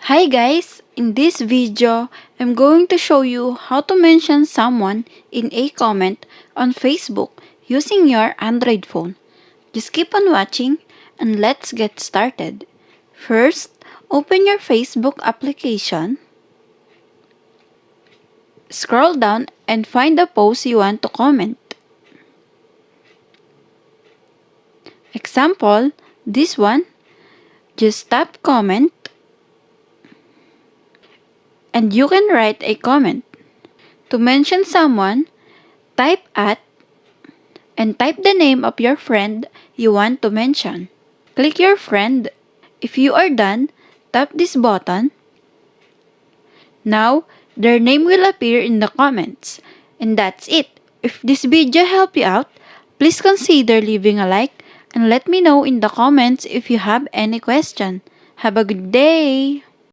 Hi guys! In this video, I'm going to show you how to mention someone in a comment on Facebook using your Android phone. Just keep on watching and let's get started. First, open your Facebook application. Scroll down and find the post you want to comment. Example, this one. Just tap comment and you can write a comment. To mention someone, type at and type the name of your friend you want to mention. Click your friend. If you are done, tap this button. Now, their name will appear in the comments. And that's it. If this video helped you out, please consider leaving a like and let me know in the comments if you have any question. Have a good day!